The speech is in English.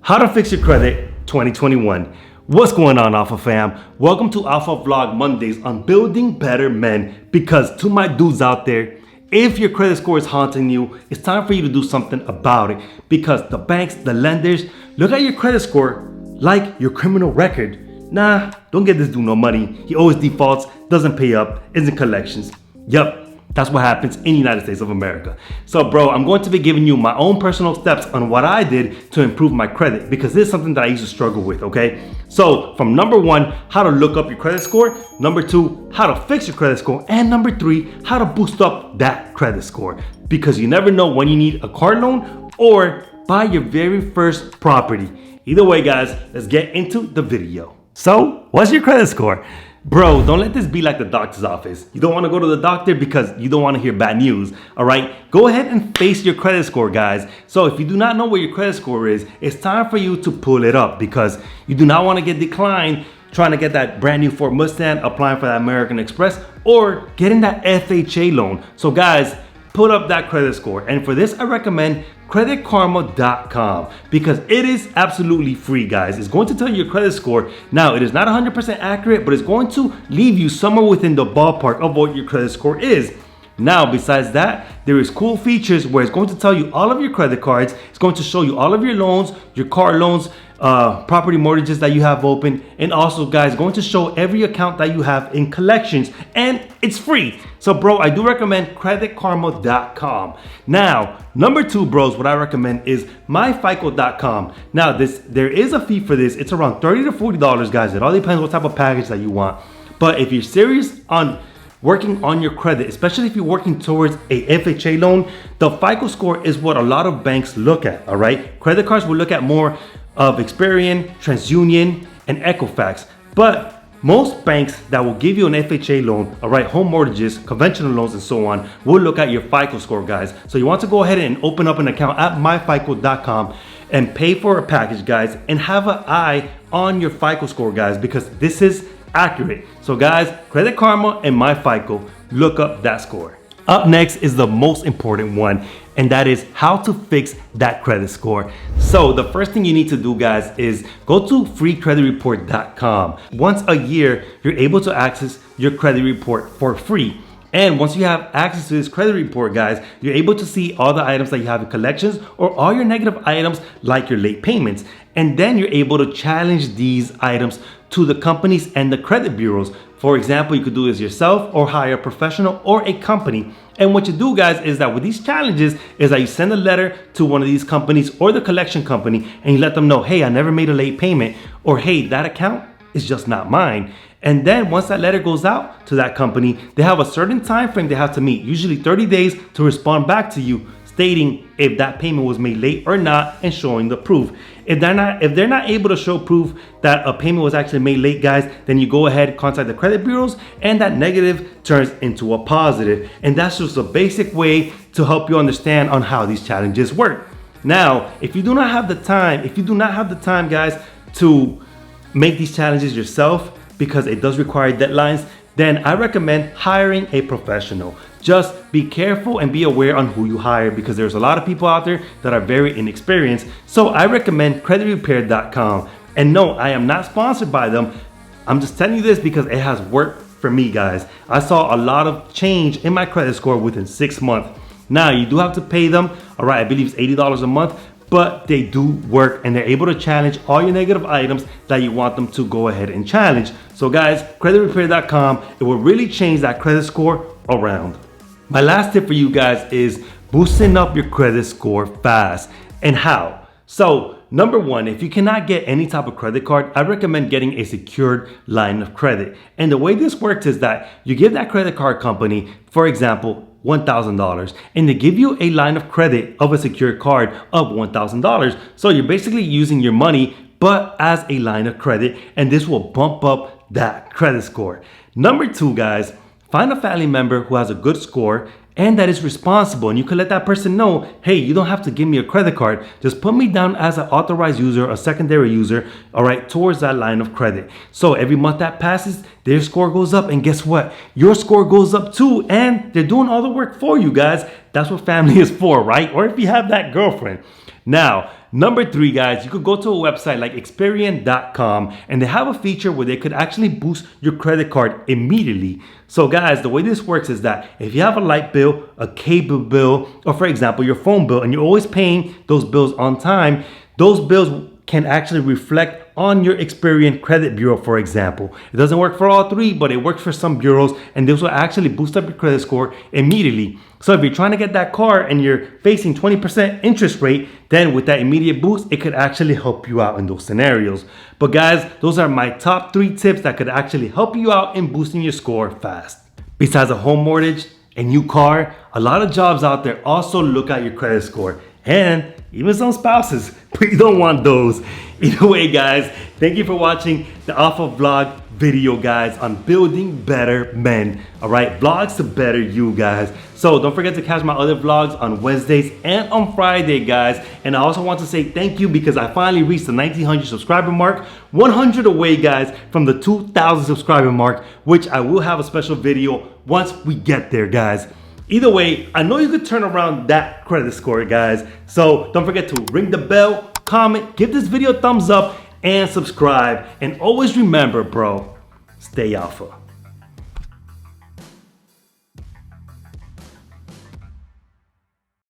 How to fix your credit 2021. What's going on, Alpha fam? Welcome to Alpha Vlog Mondays on building better men. Because to my dudes out there, if your credit score is haunting you, it's time for you to do something about it. Because the banks, the lenders, look at your credit score like your criminal record. Nah, don't get this dude no money. He always defaults, doesn't pay up, isn't collections. Yup. That's what happens in the United States of America. So bro, I'm going to be giving you my own personal steps on what I did to improve my credit, because this is something that I used to struggle with, okay? So from number 1, how to look up your credit score. Number 2, how to fix your credit score. And number 3, how to boost up that credit score. Because you never know when you need a car loan or buy your very first property. Either way guys, let's get into the video. So what's your credit score? Bro, don't let this be like the doctor's office. You don't want to go to the doctor because you don't want to hear bad news, all right? Go ahead and face your credit score, guys. So if you do not know what your credit score is, it's time for you to pull it up, because you do not want to get declined trying to get that brand new Ford Mustang, applying for that American Express, or getting that FHA loan. So guys, pull up that credit score. And for this, I recommend creditkarma.com, because it is absolutely free, guys. It's going to tell you your credit score. Now, it is not 100% accurate, but it's going to leave you somewhere within the ballpark of what your credit score is. Now, besides that, there is cool features where it's going to tell you all of your credit cards. It's going to show you all of your loans, your car loans, property mortgages that you have open, and also guys, going to show every account that you have in collections, and it's free. So bro, I do recommend creditkarma.com. Now, number 2, bros, what I recommend is myfico.com. Now there is a fee for this. It's around $30 to $40, guys. It all depends what type of package that you want. But if you're serious on working on your credit, especially if you're working towards a FHA loan, the FICO score is what a lot of banks look at, all right? Credit cards will look at more of Experian, TransUnion, and Equifax. But most banks that will give you an FHA loan, all right, home mortgages, conventional loans, and so on, will look at your FICO score, guys. So you want to go ahead and open up an account at myfico.com and pay for a package, guys, and have an eye on your FICO score, guys, because this is accurate. So guys, Credit Karma and myfico, look up that score. Up next is the most important one, and that is how to fix that credit score. So the first thing you need to do, guys, is go to freecreditreport.com. Once a year, you're able to access your credit report for free. And once you have access to this credit report, guys, you're able to see all the items that you have in collections or all your negative items like your late payments. And then you're able to challenge these items to the companies and the credit bureaus. For example, you could do this yourself or hire a professional or a company. And what you do, guys, is that with these challenges is that you send a letter to one of these companies or the collection company, and you let them know, hey, I never made a late payment, or hey, that account is just not mine. And then once that letter goes out to that company, they have a certain time frame they have to meet, usually 30 days, to respond back to you, stating if that payment was made late or not, and showing the proof. If they're not able to show proof that a payment was actually made late, guys, then you go ahead, contact the credit bureaus, and that negative turns into a positive. And that's just a basic way to help you understand on how these challenges work. Now, if you do not have the time, guys, to make these challenges yourself, because it does require deadlines, then I recommend hiring a professional. Just be careful and be aware on who you hire, because there's a lot of people out there that are very inexperienced. So I recommend creditrepair.com. And no, I am not sponsored by them. I'm just telling you this because it has worked for me, guys. I saw a lot of change in my credit score within 6 months. Now, you do have to pay them, all right, I believe it's $80 a month, but they do work, and they're able to challenge all your negative items that you want them to go ahead and challenge. So guys, creditrepair.com, it will really change that credit score around. My last tip for you guys is boosting up your credit score fast. And how? So number 1, if you cannot get any type of credit card, I recommend getting a secured line of credit. And the way this works is that you give that credit card company, for example, $1,000, and they give you a line of credit of a secured card of $1,000. So you're basically using your money, but as a line of credit, and this will bump up that credit score. Number 2, guys, find a family member who has a good score and that is responsible, and you can let that person know, hey, you don't have to give me a credit card, just put me down as an authorized user, a secondary user, all right, towards that line of credit. So every month that passes, their score goes up, and guess what? Your score goes up too, and they're doing all the work for you, guys. That's what family is for, right? Or if you have that girlfriend. Now, Number 3, guys, you could go to a website like Experian.com and they have a feature where they could actually boost your credit card immediately. So guys, the way this works is that if you have a light bill, a cable bill, or for example, your phone bill, and you're always paying those bills on time, those bills can actually reflect on your Experian credit bureau, for example. It doesn't work for all 3, but it works for some bureaus, and this will actually boost up your credit score immediately. So if you're trying to get that car and you're facing 20% interest rate, then with that immediate boost, it could actually help you out in those scenarios. But guys, those are my top 3 tips that could actually help you out in boosting your score fast. Besides a home mortgage, a new car, a lot of jobs out there also look at your credit score, and even some spouses, but you don't want those. Either way, guys, thank you for watching the Alpha Vlog video, guys, on building better men. All right, vlogs to better you, guys. So don't forget to catch my other vlogs on Wednesdays and on Friday, guys. And I also want to say thank you because I finally reached the 1900 subscriber mark, 100 away, guys, from the 2000 subscriber mark, which I will have a special video once we get there, guys. Either way, I know you could turn around that credit score, guys. So don't forget to ring the bell, comment, give this video a thumbs up, and subscribe. And always remember, bro, stay alpha.